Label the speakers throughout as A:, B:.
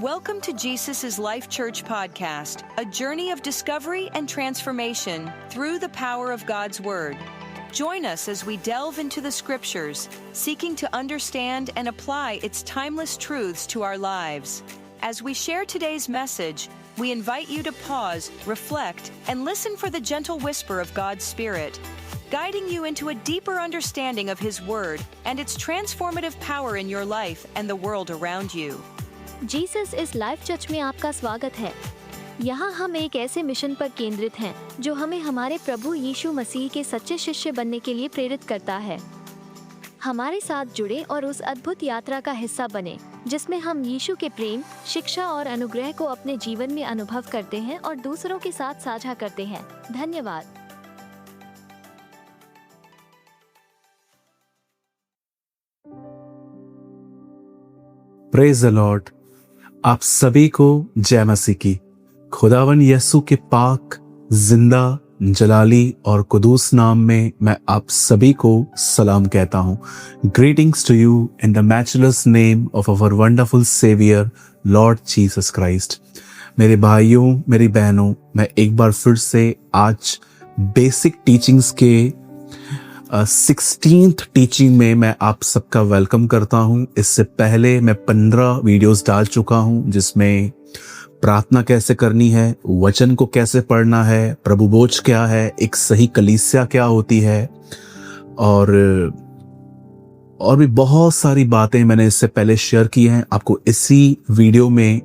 A: Welcome to Jesus' Life Church podcast, a journey of discovery and transformation through the power of God's Word. Join us as we delve into the Scriptures, seeking to understand and apply its timeless truths to our lives. As we share today's message, we invite you to pause, reflect, and listen for the gentle whisper of God's Spirit, guiding you into a deeper understanding of His Word and its transformative power in your life and the world around you.
B: Jesus इस life church में आपका स्वागत है। यहाँ हम एक ऐसे mission पर केंद्रित हैं जो हमें हमारे प्रभु यीशु मसीह के सच्चे शिष्य बनने के लिए प्रेरित करता है। हमारे साथ जुड़े और उस अद्भुत यात्रा का हिस्सा बने जिसमें हम यीशु के प्रेम, शिक्षा और अनुग्रह को अपने जीवन में अनुभव करते हैं और दूसरों के साथ साझा करते हैं। धन्यवाद।
C: Praise the Lord. आप सभी को जय मसीह की। खुदावन यीशु के पाक, जिंदा, जलाली और कुदूस नाम में मैं आप सभी को सलाम कहता हूँ। Greetings to you in the matchless name of our wonderful saviour Lord Jesus Christ. मेरे भाइयों, मेरी बहनों, मैं एक बार फिर से आज बेसिक टीचिंग्स के 16th टीचिंग में मैं आप सबका वेलकम करता हूं। इससे पहले मैं 15 वीडियोस डाल चुका हूं जिसमें प्रार्थना कैसे करनी है, वचन को कैसे पढ़ना है, प्रभु बोझ क्या है, एक सही कलीसिया क्या होती है और भी बहुत सारी बातें मैंने इससे पहले शेयर की हैं। आपको इसी वीडियो में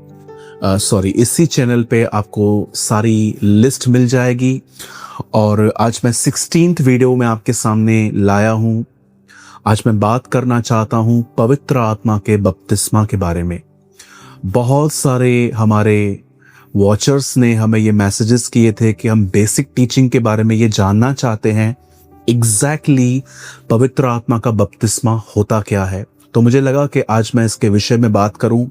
C: इसी चैनल पे आपको सारी लिस्ट मिल जाएगी। और आज मैं 16th वीडियो में आपके सामने लाया हूं। आज मैं बात करना चाहता हूं पवित्र आत्मा के बपतिस्मा के बारे में। बहुत सारे हमारे वॉचर्स ने हमें ये मैसेजेस किए थे कि हम बेसिक टीचिंग के बारे में ये जानना चाहते हैं एग्जैक्टली पवित्र आत्मा का बपतिस्मा होता क्या है। तो मुझे लगा कि आज मैं इसके विषय में बात करूं,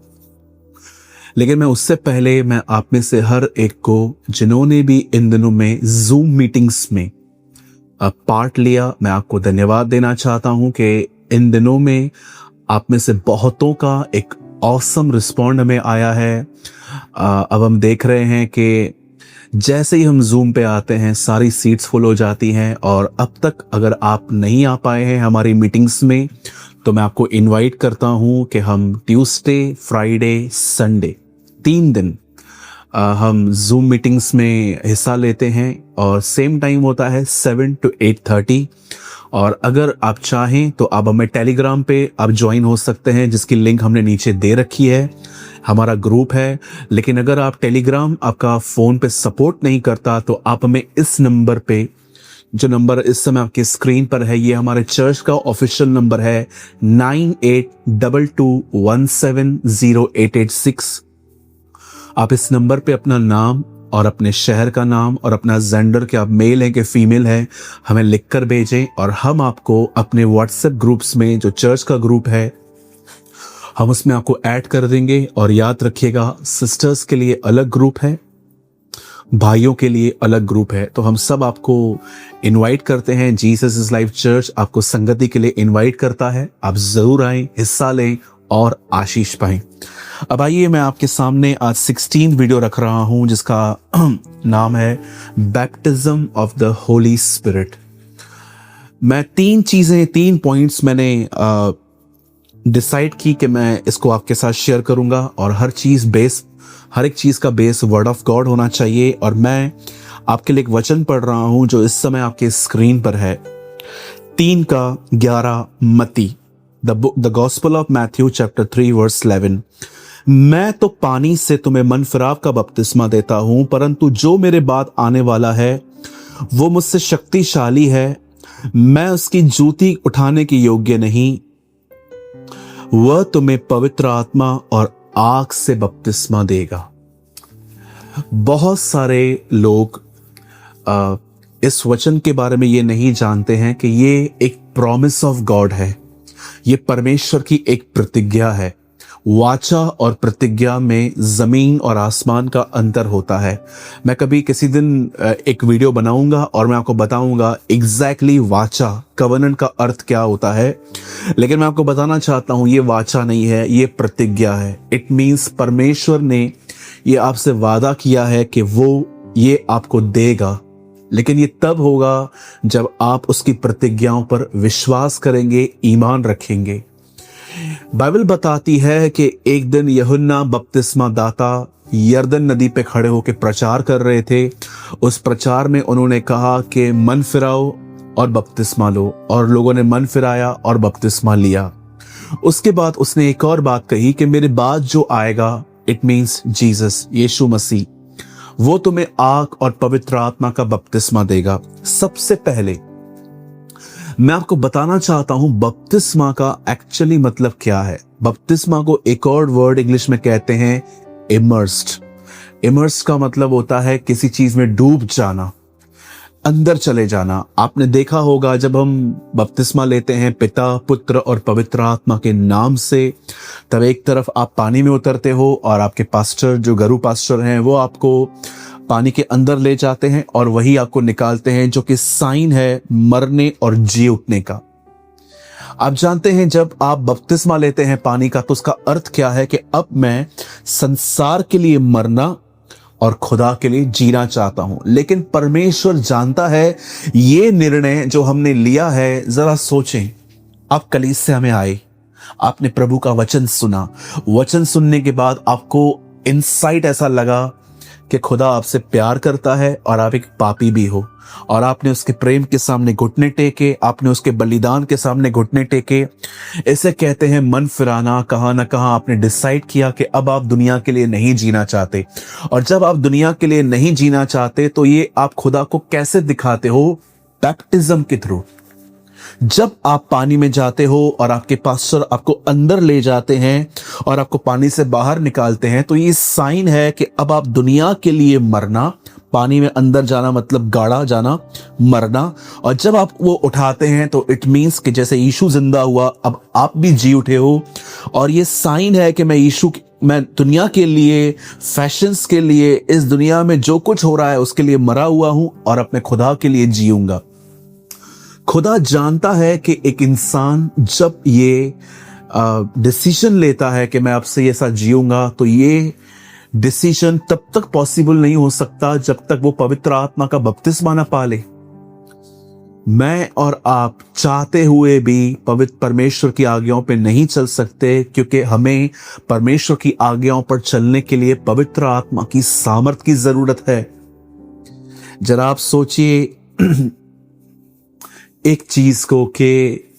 C: लेकिन मैं उससे पहले मैं आप में से हर एक को, जिन्होंने भी इन दिनों में जूम मीटिंग्स में पार्ट लिया, मैं आपको धन्यवाद देना चाहता हूं कि इन दिनों में आप में से बहुतों का एक ऑसम रिस्पॉन्ड हमें आया है। अब हम देख रहे हैं कि जैसे ही हम जूम पे आते हैं सारी सीट्स फुल हो जाती हैं। और अब तक अगर आप नहीं आ पाए हैं हमारी मीटिंग्स में तो मैं आपको इनवाइट करता हूं कि हम ट्यूसडे, फ्राइडे, संडे 3 दिन हम जूम मीटिंग्स में हिस्सा लेते हैं और सेम टाइम होता है 7 to 8:30। और अगर आप चाहें तो आप हमें टेलीग्राम पे आप ज्वाइन हो सकते हैं, जिसकी लिंक हमने नीचे दे रखी है। हमारा ग्रुप है। लेकिन अगर आप टेलीग्राम आपका फ़ोन पे सपोर्ट नहीं करता तो आप हमें इस नंबर पे, जो नंबर इस समय आपकी स्क्रीन पर है, ये हमारे चर्च का ऑफिशियल नंबर है 9822170886। आप इस नंबर पे अपना नाम और अपने शहर का नाम और अपना जेंडर, कि आप मेल हैं कि फीमेल हैं, हमें लिखकर भेजें और हम आपको अपने व्हाट्सएप ग्रुप्स में, जो चर्च का ग्रुप है, हम उसमें आपको ऐड कर देंगे। और याद रखिएगा, सिस्टर्स के लिए अलग ग्रुप है, भाइयों के लिए अलग ग्रुप है। तो हम सब आपको इनवाइट करते हैं। जीसस इज लाइफ चर्च आपको संगति के लिए इनवाइट करता है। आप जरूर आएं, हिस्सा लें और आशीष पाएं। अब आइए, मैं आपके सामने आज 16 वीडियो रख रहा हूं जिसका नाम है baptism of the Holi spirit. मैं 3 पॉइंट्स मैंने डिसाइड की कि मैं इसको आपके साथ शेयर करूंगा और हर एक चीज का बेस वर्ड ऑफ गॉड होना चाहिए। और मैं आपके लिए एक वचन पढ़ रहा हूं जो इस समय आपके स्क्रीन पर है। 3:11 मत्ती, the gospel of Matthew chapter 3 verse 11। मैं तो पानी से तुम्हें मन फिराव का बपतिस्मा देता हूं, परंतु जो मेरे बाद आने वाला है वो मुझसे शक्तिशाली है, मैं उसकी जूती उठाने की योग्य नहीं। वह तुम्हें पवित्र आत्मा और आग से बपतिस्मा देगा। बहुत सारे लोग इस वचन के बारे में ये नहीं जानते हैं कि ये एक प्रॉमिस ऑफ गॉड है, ये परमेश्वर की एक प्रतिज्ञा है। वाचा और प्रतिज्ञा में जमीन और आसमान का अंतर होता है। मैं कभी किसी दिन एक वीडियो बनाऊंगा और मैं आपको बताऊंगा एग्जैक्टली वाचा कवनेंट का अर्थ क्या होता है, लेकिन मैं आपको बताना चाहता हूं ये वाचा नहीं है, ये प्रतिज्ञा है। इट मीन्स परमेश्वर ने ये आपसे वादा किया है कि वो ये आपको देगा, लेकिन ये तब होगा जब आप उसकी प्रतिज्ञाओं पर विश्वास करेंगे, ईमान रखेंगे। बाइबल बताती है कि एक दिन यूहन्ना बपतिस्मा दाता यरदन नदी पे खड़े होकर प्रचार कर रहे थे। उस प्रचार में उन्होंने कहा कि मन फिराओ और बपतिस्मा लो, और लोगों ने मन फिराया और बपतिस्मा लिया। उसके बाद उसने एक और बात कही कि मेरे बाद जो आएगा, इट मीन्स जीसस, यीशु मसीह, वो तुम्हें आग और पवित्र आत्मा का बपतिस्मा देगा। सबसे पहले मैं आपको बताना चाहता हूं बपतिस्मा का एक्चुअली मतलब क्या है। बपतिस्मा को एक और वर्ड इंग्लिश में कहते हैं इमर्स्ड। इमर्स्ड का मतलब होता है किसी चीज में डूब जाना, अंदर चले जाना। आपने देखा होगा जब हम बपतिस्मा लेते हैं पिता, पुत्र और पवित्र आत्मा के नाम से, तब एक तरफ आप पानी में उतरते हो और आपके पास्टर जो गुरु पास्टर हैं वो आपको पानी के अंदर ले जाते हैं और वही आपको निकालते हैं, जो कि साइन है मरने और जी उठने का। आप जानते हैं जब आप बपतिस्मा लेते हैं पानी का, तो उसका अर्थ क्या है कि अब मैं संसार के लिए मरना और खुदा के लिए जीना चाहता हूं। लेकिन परमेश्वर जानता है ये निर्णय जो हमने लिया है, जरा सोचें। आप कलीसिया में आए, आपने प्रभु का वचन सुना, वचन सुनने के बाद आपको इनसाइट ऐसा लगा कि खुदा आपसे प्यार करता है और आप एक पापी भी हो, और आपने उसके प्रेम के सामने घुटने टेके, आपने उसके बलिदान के सामने घुटने टेके। इसे कहते हैं मन फिराना। कहां ना कहां आपने डिसाइड किया कि अब आप दुनिया के लिए नहीं जीना चाहते, और जब आप दुनिया के लिए नहीं जीना चाहते तो ये आप खुदा को कैसे दिखाते हो? बैप्टिज्म के थ्रू। जब आप पानी में जाते हो और आपके पास्टर आपको अंदर ले जाते हैं और आपको पानी से बाहर निकालते हैं, तो ये साइन है कि अब आप दुनिया के लिए मरना, पानी में अंदर जाना मतलब गाढ़ा जाना, मरना। और जब आप वो उठाते हैं तो इट मीन्स कि जैसे यीशु जिंदा हुआ, अब आप भी जी उठे हो। और ये साइन है कि मैं दुनिया के लिए, फैशंस के लिए, इस दुनिया में जो कुछ हो रहा है उसके लिए मरा हुआ हूं और अपने खुदा के लिए जीऊंगा। खुदा जानता है कि एक इंसान जब ये डिसीजन लेता है कि मैं आपसे ऐसा जीऊंगा, तो ये डिसीजन तब तक पॉसिबल नहीं हो सकता जब तक वो पवित्र आत्मा का बपतिस्मा ना पाले। मैं और आप चाहते हुए भी पवित्र परमेश्वर की आज्ञाओं पे नहीं चल सकते, क्योंकि हमें परमेश्वर की आज्ञाओं पर चलने के लिए पवित्र आत्मा की सामर्थ की जरूरत है। जरा आप सोचिए एक चीज को कि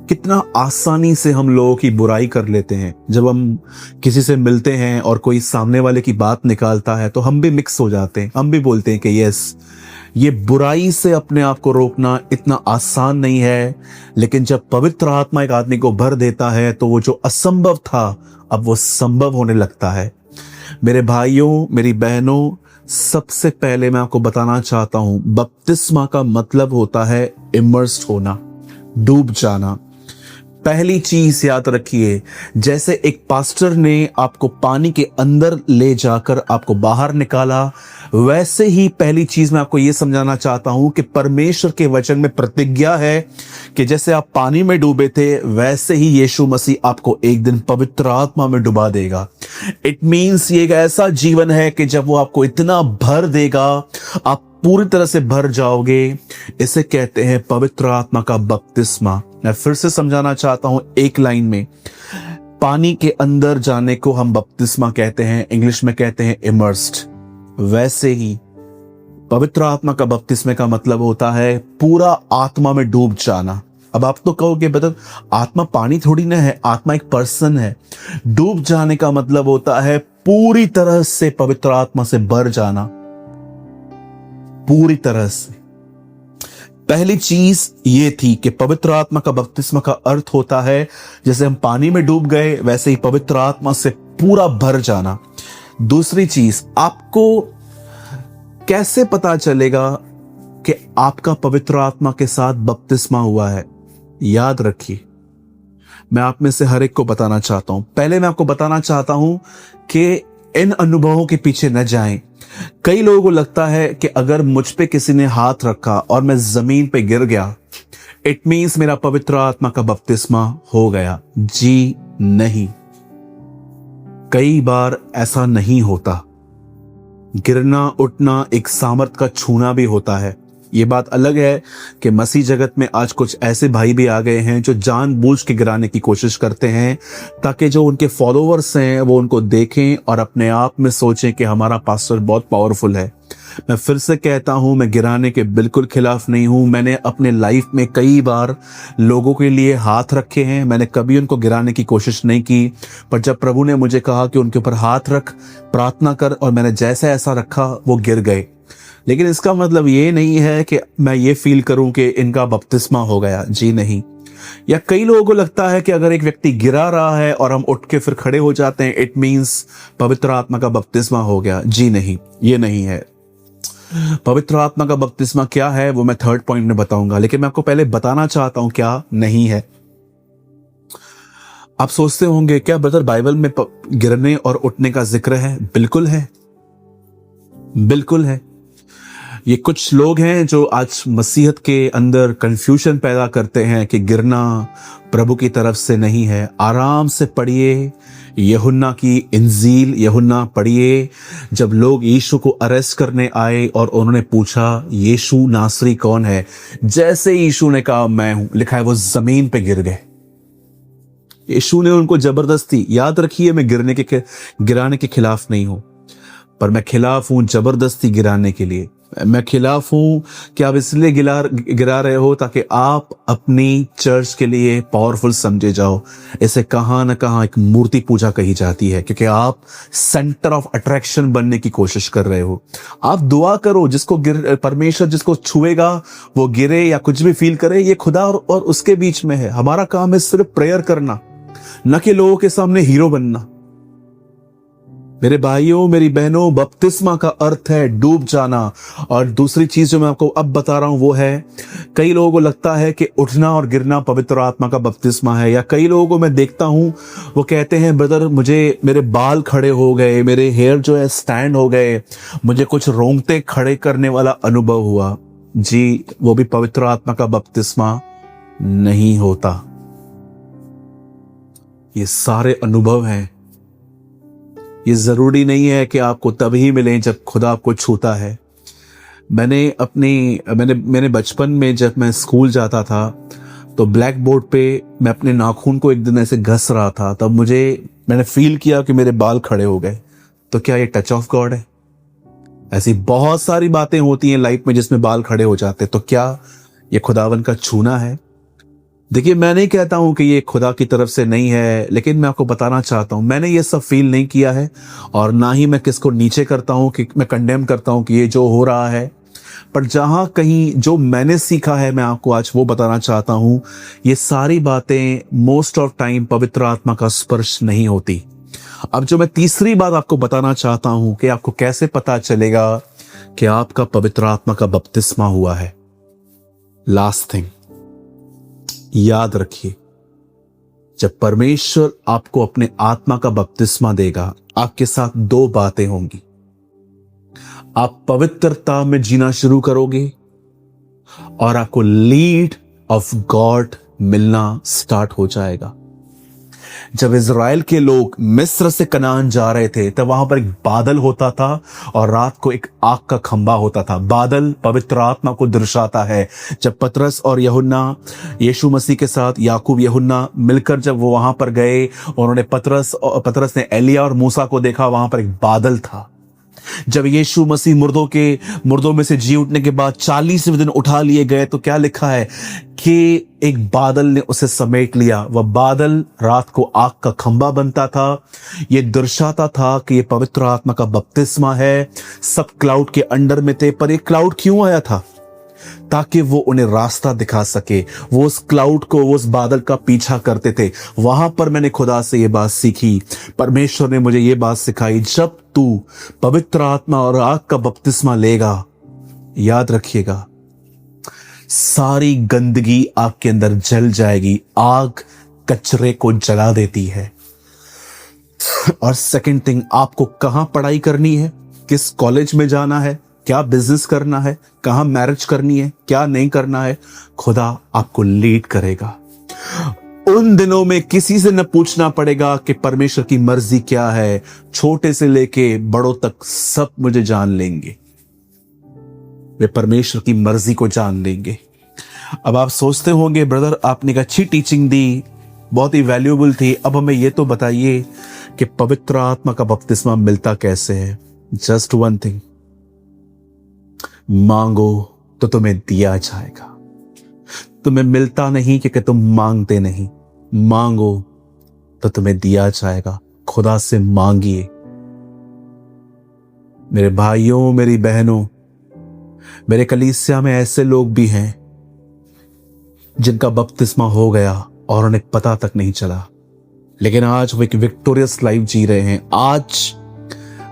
C: कितना आसानी से हम लोगों की बुराई कर लेते हैं। जब हम किसी से मिलते हैं और कोई सामने वाले की बात निकालता है तो हम भी मिक्स हो जाते हैं, हम भी बोलते हैं कि यस, ये बुराई से अपने आप को रोकना इतना आसान नहीं है। लेकिन जब पवित्र आत्मा एक आदमी को भर देता है तो वो जो असंभव था अब वो संभव होने लगता है। मेरे भाइयों, मेरी बहनों, सबसे पहले मैं आपको बताना चाहता हूं बपतिस्मा का मतलब होता है इमर्स्ड होना, डूब जाना। पहली चीज याद रखिए, जैसे एक पास्टर ने आपको पानी के अंदर ले जाकर आपको बाहर निकाला, वैसे ही पहली चीज मैं आपको यह समझाना चाहता हूं कि परमेश्वर के वचन में प्रतिज्ञा है कि जैसे आप पानी में डूबे थे, वैसे ही यीशु मसीह आपको एक दिन पवित्र आत्मा में डुबा देगा। इट मीन्स ये एक ऐसा जीवन है कि जब वो आपको इतना भर देगा, आप पूरी तरह से भर जाओगे। इसे कहते हैं पवित्र आत्मा का बपतिस्मा। मैं फिर से समझाना चाहता हूं एक लाइन में, पानी के अंदर जाने को हम बपतिस्मा कहते हैं, इंग्लिश में कहते हैं इमर्स्ड। वैसे ही पवित्र आत्मा का बपतिस्मे का मतलब होता है पूरा आत्मा में डूब जाना। अब आप तो कहोगे बदल, आत्मा पानी थोड़ी ना है, आत्मा एक पर्सन है। डूब जाने का मतलब होता है पूरी तरह से पवित्र आत्मा से भर जाना, पूरी तरह से। पहली चीज ये थी कि पवित्र आत्मा का बपतिस्मा का अर्थ होता है जैसे हम पानी में डूब गए, वैसे ही पवित्र आत्मा से पूरा भर जाना। दूसरी चीज, आपको कैसे पता चलेगा कि आपका पवित्र आत्मा के साथ बपतिस्मा हुआ है? याद रखिए, मैं आप में से हर एक को बताना चाहता हूं। पहले मैं आपको बताना चाहता हूं कि इन अनुभवों के पीछे न जाएं। कई लोगों को लगता है कि अगर मुझ पे किसी ने हाथ रखा और मैं जमीन पे गिर गया, इट मीन्स मेरा पवित्र आत्मा का बपतिस्मा हो गया। जी नहीं, कई बार ऐसा नहीं होता। गिरना उठना एक सामर्थ का छूना भी होता है। ये बात अलग है कि मसीह जगत में आज कुछ ऐसे भाई भी आ गए हैं जो जानबूझ के गिराने की कोशिश करते हैं ताकि जो उनके फॉलोवर्स हैं वो उनको देखें और अपने आप में सोचें कि हमारा पास्टर बहुत पावरफुल है। मैं फिर से कहता हूं, मैं गिराने के बिल्कुल खिलाफ नहीं हूं। मैंने अपने लाइफ में कई बार लोगों के लिए हाथ रखे हैं, मैंने कभी उनको गिराने की कोशिश नहीं की। पर जब प्रभु ने मुझे कहा कि उनके ऊपर हाथ रख, प्रार्थना कर, और मैंने जैसे ऐसा रखा वो गिर गए। लेकिन इसका मतलब ये नहीं है कि मैं ये फील करूं कि इनका बपतिस्मा हो गया। जी नहीं। या कई लोगों को लगता है कि अगर एक व्यक्ति गिरा रहा है और हम उठ के फिर खड़े हो जाते हैं, इट मीन्स पवित्र आत्मा का बपतिस्मा हो गया। जी नहीं, ये नहीं है। पवित्र आत्मा का बपतिस्मा क्या है वो मैं थर्ड पॉइंट में बताऊंगा, लेकिन मैं आपको पहले बताना चाहता हूं क्या नहीं है। आप सोचते होंगे क्या ब्रदर बाइबल में गिरने और उठने का जिक्र है? बिल्कुल है, बिल्कुल है। ये कुछ लोग हैं जो आज मसीहत के अंदर कंफ्यूजन पैदा करते हैं कि गिरना प्रभु की तरफ से नहीं है। आराम से पढ़िए यूहन्ना की इंजील, यूहन्ना पढ़िए। जब लोग यीशु को अरेस्ट करने आए और उन्होंने पूछा यीशु नासरी कौन है, जैसे यीशु ने कहा मैं हूं, लिखा है वो जमीन पे गिर गए। यीशु ने उनको जबरदस्ती, याद रखिए मैं गिराने के खिलाफ नहीं हूं, पर मैं खिलाफ हूं जबरदस्ती गिराने के लिए। मैं खिलाफ हूं कि आप इसलिए गिरा रहे हो ताकि आप अपनी चर्च के लिए पावरफुल समझे जाओ। इसे कहां ना कहां एक मूर्ति पूजा कही जाती है, क्योंकि आप सेंटर ऑफ अट्रैक्शन बनने की कोशिश कर रहे हो। आप दुआ करो, जिसको परमेश्वर जिसको छुएगा वो गिरे या कुछ भी फील करे, ये खुदा और उसके बीच में है। हमारा काम है सिर्फ प्रेयर करना, न कि लोगों के सामने हीरो बनना। मेरे भाइयों मेरी बहनों, बपतिस्मा का अर्थ है डूब जाना। और दूसरी चीज जो मैं आपको अब बता रहा हूं वो है, कई लोगों को लगता है कि उठना और गिरना पवित्र आत्मा का बपतिस्मा है। या कई लोगों को मैं देखता हूं वो कहते हैं ब्रदर मेरे बाल खड़े हो गए, मेरे हेयर जो है स्टैंड हो गए, मुझे कुछ रोंगटे खड़े करने वाला अनुभव हुआ। जी, वो भी पवित्र आत्मा का बपतिस्मा नहीं होता। ये सारे अनुभव हैं। ये जरूरी नहीं है कि आपको तभी मिले जब खुदा आपको छूता है। मैंने बचपन में जब मैं स्कूल जाता था तो ब्लैक बोर्ड पे मैं अपने नाखून को एक दिन ऐसे घस रहा था, तब मैंने फील किया कि मेरे बाल खड़े हो गए। तो क्या ये टच ऑफ गॉड है? ऐसी बहुत सारी बातें होती हैं लाइफ में जिसमें बाल खड़े हो जाते, तो क्या ये खुदावन का छूना है? देखिए, मैं नहीं कहता हूं कि ये खुदा की तरफ से नहीं है, लेकिन मैं आपको बताना चाहता हूं मैंने ये सब फील नहीं किया है, और ना ही मैं किसको नीचे करता हूं कि मैं कंडेम करता हूं कि ये जो हो रहा है। पर जहां कहीं जो मैंने सीखा है मैं आपको आज वो बताना चाहता हूं। ये सारी बातें मोस्ट ऑफ टाइम पवित्र आत्मा का स्पर्श नहीं होती। अब जो मैं तीसरी बात आपको बताना चाहता हूं कि आपको कैसे पता चलेगा कि आपका पवित्र आत्मा का बपतिस्मा हुआ है। लास्ट थिंग याद रखिए, जब परमेश्वर आपको अपने आत्मा का बपतिस्मा देगा, आपके साथ दो बातें होंगी। आप पवित्रता में जीना शुरू करोगे और आपको लीड ऑफ गॉड मिलना स्टार्ट हो जाएगा। जब इज़राइल के लोग मिस्र से कनान जा रहे थे तब वहां पर एक बादल होता था और रात को एक आग का खंबा होता था। बादल पवित्र आत्मा को दर्शाता है। जब पतरस और यूहन्ना यीशु मसीह के साथ याकूब यूहन्ना मिलकर जब वो वहां पर गए, उन्होंने पतरस ने एलिया और मूसा को देखा, वहां पर एक बादल था। जब यीशु मसीह मुर्दों में से जी उठने के बाद 40वें दिन उठा लिए गए तो क्या लिखा है कि एक बादल ने उसे समेट लिया। वह बादल रात को आग का खंबा बनता था। यह दर्शाता था कि यह पवित्र आत्मा का बपतिस्मा है। सब क्लाउड के अंडर में थे, पर यह क्लाउड क्यों आया था? ताकि वो उन्हें रास्ता दिखा सके। वो उस क्लाउड को, वो उस बादल का पीछा करते थे। वहां पर मैंने खुदा से ये बात सीखी। परमेश्वर ने मुझे ये बात सिखाई, जब तू पवित्र आत्मा और आग का बपतिस्मा लेगा, याद रखिएगा, सारी गंदगी आपके अंदर जल जाएगी। आग कचरे को जला देती है। और सेकंड थिंग, आपको कहां पढ़ाई करनी है, किस कॉलेज में जाना है, क्या बिजनेस करना है, कहां मैरिज करनी है, क्या नहीं करना है, खुदा आपको लीड करेगा। उन दिनों में किसी से न पूछना पड़ेगा कि परमेश्वर की मर्जी क्या है। छोटे से लेके बड़ों तक सब मुझे जान लेंगे, वे परमेश्वर की मर्जी को जान लेंगे। अब आप सोचते होंगे, ब्रदर आपने एक अच्छी टीचिंग दी, बहुत ही वैल्यूएबल थी, अब हमें यह तो बताइए कि पवित्र आत्मा का बपतिस्मा मिलता कैसे है। जस्ट वन थिंग, मांगो तो तुम्हें दिया जाएगा। तुम्हें मिलता नहीं क्योंकि तुम मांगते नहीं, मांगो तो तुम्हें दिया जाएगा। खुदा से मांगिए। मेरे भाइयों, मेरी बहनों, मेरे कलीसिया में ऐसे लोग भी हैं जिनका बपतिस्मा हो गया और उन्हें पता तक नहीं चला, लेकिन आज वो एक विक्टोरियस लाइफ जी रहे हैं। आज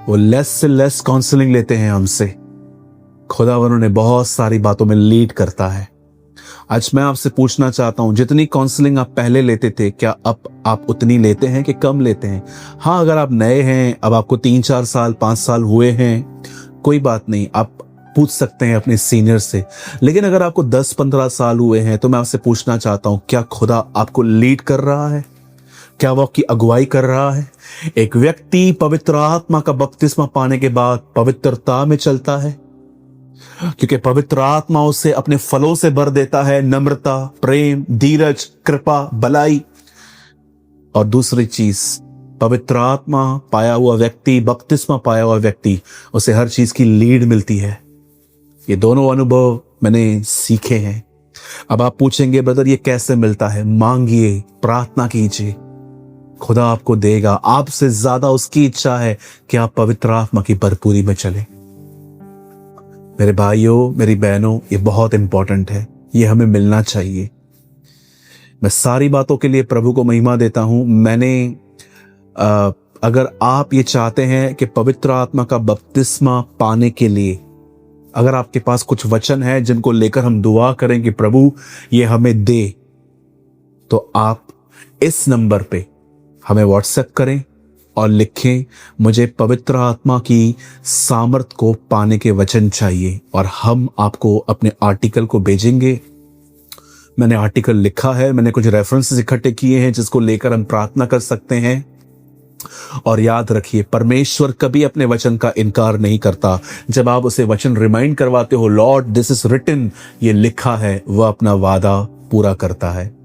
C: वो लेस से लेस काउंसलिंग लेते हैं हमसे। खुदावन उन्हें बहुत सारी बातों में लीड करता है। आज मैं आपसे पूछना चाहता हूं, जितनी काउंसलिंग आप पहले लेते थे, क्या अब आप उतनी लेते हैं कि कम लेते हैं? हाँ, अगर आप नए हैं, अब आपको 3-4 साल 5 साल हुए हैं, कोई बात नहीं, आप पूछ सकते हैं अपने सीनियर से। लेकिन अगर आपको 10-15 साल हुए हैं तो मैं आपसे पूछना चाहता हूं, क्या खुदा आपको लीड कर रहा है? क्या वो आपकी अगुवाई कर रहा है? एक व्यक्ति पवित्र आत्मा का बपतिस्मा पाने के बाद पवित्रता में चलता है, क्योंकि पवित्र आत्मा उसे अपने फलों से भर देता है, नम्रता, प्रेम, धीरज, कृपा, भलाई। और दूसरी चीज, पवित्र आत्मा पाया हुआ व्यक्ति, बपतिस्मा पाया हुआ व्यक्ति, उसे हर चीज की लीड मिलती है। ये दोनों अनुभव मैंने सीखे हैं। अब आप पूछेंगे, ब्रदर ये कैसे मिलता है? मांगिए, प्रार्थना कीजिए, खुदा आपको देगा। आपसे ज्यादा उसकी इच्छा है कि आप पवित्र आत्मा की भरपूरी में चलें। मेरे भाइयों, मेरी बहनों, ये बहुत इंपॉर्टेंट है, ये हमें मिलना चाहिए। मैं सारी बातों के लिए प्रभु को महिमा देता हूं। अगर आप ये चाहते हैं कि पवित्र आत्मा का बपतिस्मा पाने के लिए, अगर आपके पास कुछ वचन है जिनको लेकर हम दुआ करें कि प्रभु ये हमें दे, तो आप इस नंबर पे हमें व्हाट्सएप करें और लिखें, मुझे पवित्र आत्मा की सामर्थ को पाने के वचन चाहिए, और हम आपको अपने आर्टिकल को भेजेंगे। मैंने आर्टिकल लिखा है, मैंने कुछ रेफरेंसेस इकट्ठे किए हैं जिसको लेकर हम प्रार्थना कर सकते हैं। और याद रखिए, परमेश्वर कभी अपने वचन का इनकार नहीं करता। जब आप उसे वचन रिमाइंड करवाते हो, लॉर्ड दिस इज रिटन, ये लिखा है, वह अपना वादा पूरा करता है।